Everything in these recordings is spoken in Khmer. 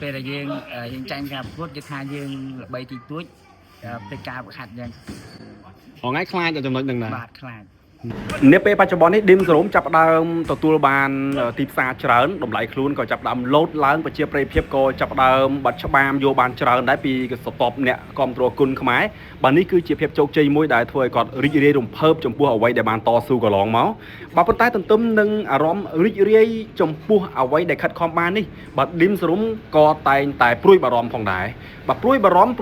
ពេលដែលយើងចាញ់ការប្រកួតគេថាយើងល្បីទីទួចពេលការប្រខាត់យ៉ាងថ្ងៃខ្លាចចំណុចហ្នឹងណាបាទខ្លាចនាពេលបច្ចុប្បន្ននេះឌីមសរោមចាប់ដើមទទួលបានទីផ្សារច្រើនតម្លៃខ្លួនក៏ចាប់ដើមលោតឡើងប្រជាប្រិយភាពក៏ចាប់ដើមបាត់ច្បាមយកបានច្រើនដែរពីសតបអ្នកគ្រប់គ្រងគុណខ្មែរបាទនេះគឺជាភាពជោគជ័យមួយដែលធ្វើឲ្យគាត់រីករាយរំភើបចំពោះអ្វីដែលបានតស៊ូកន្លងមកបាទប៉ុន្តែទន្ទឹមនឹងអារម្មណ៍រីករាយចំពោះអ្វីដែលខិតខំបាននេះបាទឌីមសរោមក៏តែងតែព្រួយបារម្ភផងដែរបាទព្រួយបារម្ភ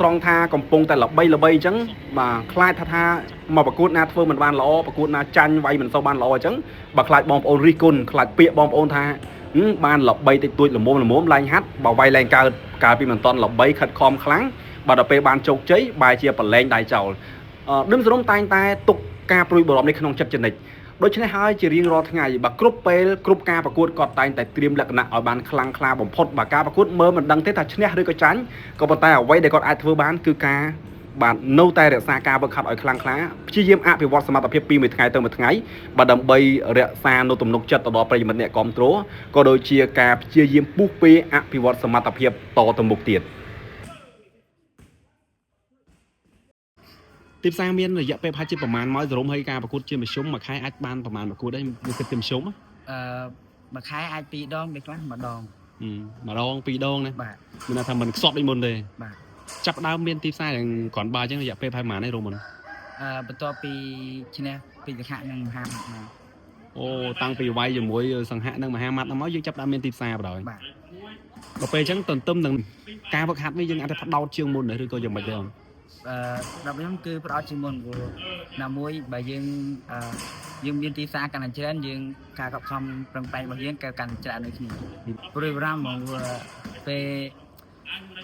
ត្រង់ថាកំពុងតែល្បីអញ្ចឹងបាទខ្លាចថាមកប្រកួតណាធ្វើមិនបានល្អប្រកួតណាចាញ់វាយមិនសូវបានល្អអញ្ចឹងបើខ្លាចបងប្អូនរិះគន់ខ្លាចពាក្យបងប្អូនថាបានល្បីតិចតួចល្មមឡើងហាត់បើវាយឡើងកើតពីមិនតន់ល្បីខិតខំខ្លាំងបើដល់ពេលបានជោគជ័យបែរជាប្រឡែងដៃចោលឌឹមសរំតែងតែទុកការព្រួយបារម្ភនេះក្នុងចិត្តចនិចដូច្នេះហើយជារៀងរាល់ថ្ងៃបើគ្រប់ពេលគ្រប់ការប្រកួតគាត់តែងតែត្រៀមលក្ខណៈឲ្យបានខ្លាំងក្លាបំផុតបើការប្រកួតមើលមិនដឹងទេថាឈ្នះឬក៏ចាញ់ក៏ប៉ុន្តែអ្វីដែលគាត់អាចធ្វើបានគឺការបាទនៅតែរក្សាការវឹកហាត់ឲ្យខ្លាំងក្លាព្យាយាមអភិវឌ្ឍសមត្ថភាពពីមួយថ្ងៃទៅមួយថ្ងៃបាទដើម្បីរក្សានៅទំនុកចិត្តទៅដល់ប្រិយមិត្តអ្នកគ្រប់គ្រងក៏ដូចជាការព្យាយាមពុះពេអភិវឌ្ឍសមត្ថភាពតទៅមុខទៀតទីផ្សារមានរយៈពេលប្រហែលជាប្រហែលមកសរុបឲ្យការប្រកួតជាមធ្យមមួយខែអាចបានប្រហែលប្រកួតដែរវាគិតជាមធ្យមមួយខែអាច2 ដងពេលខ្លះម្ដងម្ដង2 ដងណាបាទមានថាមិនខ្សត់ដូចមុនទេបាទចាប់ដើមមានទីផ្សារយ៉ាងគ្រាន់បើអញ្ចឹងរយៈពេលប្រហែលនេះរមុនបន្ទាប់ពីឈ្នះពីសង្ហៈនិងមហាម៉ាត់មកអូតាំងពីវាយជាមួយសង្ហៈនិងមហាម៉ាត់មកយើងចាប់ដើមមានទីផ្សារបណ្ដោយបាទដល់ពេលអញ្ចឹងទន្ទឹមនឹងការវឹកហាត់នេះយើងអាចផ្ដោតជាងមុនឬក៏យ៉ាងម៉េចទេដល់ខ្ញុំគឺផ្ដោតជាងមុនព្រោះណាមួយបើយើងមានទីផ្សារកាន់តែច្រើនយើងការខិតខំប្រឹងប្រែងរបស់យើងក៏កាន់តែច្រើនដូចគ្នាព្រោះបារម្ភមក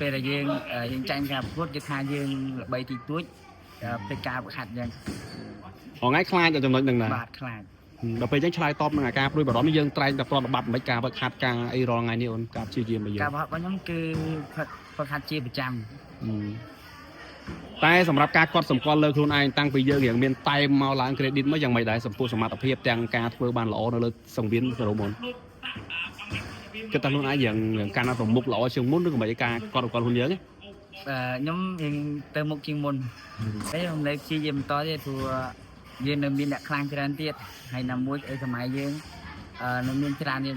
ពេលដែលយើងចាញ់ការប្រកួតគេថាយើងល្បីទីទួចពេលការប្រខាត់យ៉ាងថ្ងៃខ្លាចចំណុចហ្នឹងណាបាទខ្លាចដល់ពេលអញ្ចឹងឆ្លើយតបនឹងអាការព្រួយបារម្ភនេះយើងត្រែងតែប្រតិបត្តិមិនការវឹកហាត់ការអីរាល់ថ្ងៃនេះអូនការព្យាយាមរបស់យើងការវឹកហាត់របស់ខ្ញុំគឺវឹកហាត់ជាប្រចាំតែសម្រាប់ការកត់សម្គាល់លើខ្លួនឯងតាំងពីយើងរៀងមានតែមកឡើង credit មកយ៉ាងម៉េចដែរចំពោះសមត្ថភាពទាំងការធ្វើបានល្អនៅលើសង្វៀនសរុបមុនគិតថាខ្លួនឯងយ៉ាងការណាត់ប្រមុខល្អជាងមុនឬក៏មិនឯការកត់សម្គាល់ខ្លួនយើងខ្ញុំយើងទៅមុខជាងមុនតែខ្ញុំនៅព្យាយាមបន្តទៀតព្រោះយើងនៅមានអ្នកខ្លាំងច្រើនទៀតហើយណាមួយអីសម័យយើងនៅមានច្រើនទៀត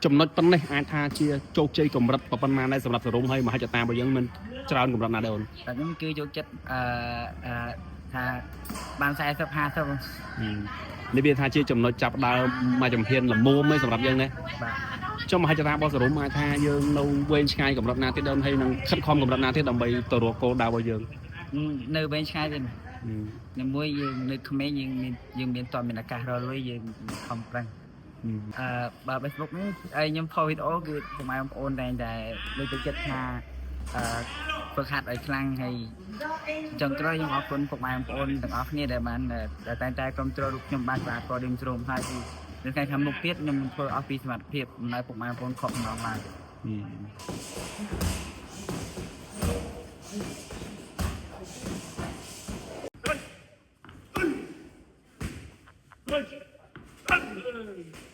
ចំណុចប៉ុណ្ណេះអាចថាជាជោគជ័យកម្រិតប៉ុណ្ណាដែរសម្រាប់សរុបហើយមហិច្ឆតារបស់យើងមិនច្រើនកម្រិតណាដែរអូនតែខ្ញុំគឺយកចិត្តថាបាន40 50នេះវាថាជាចំណុចចាប់ដើមមួយចំហៀនល្មមឯងសម្រាប់យើងណាបាទចុះមហិច្ឆតារបស់សរុបអាចថាយើងនៅវែងឆ្ងាយកម្រិតណាទៀតដើមហើយនឹងខិតខំកម្រិតណាទៀតដើម្បីទៅរកគោលដៅរបស់យើងនៅវែងឆ្ងាយទៀតណាមួយយើងនៅក្មេងយើងមានតមានឱកាសរលួយយើងខំប្រឹងបើ Facebook នេះខ្ញុំផុសវីដេអូគឺពុកម៉ែបងប្អូនតែលើកទឹកចិត្តថាฝึกហាត់ឲ្យខ្លាំងហើយចុងក្រោយខ្ញុំអរគុណពុកម៉ែបងប្អូនទាំងអស់គ្នាដែលបានតែងតែគ្រប់គ្រងរូបខ្ញុំបានបាទក៏ឌីមជ្រុំហើយនៅថ្ងៃខាងមុខទៀតខ្ញុំធ្វើអស់ពីសមត្ថភាពមិនឲ្យពុកម៉ែបងប្អូនខកខ្នងបានGood.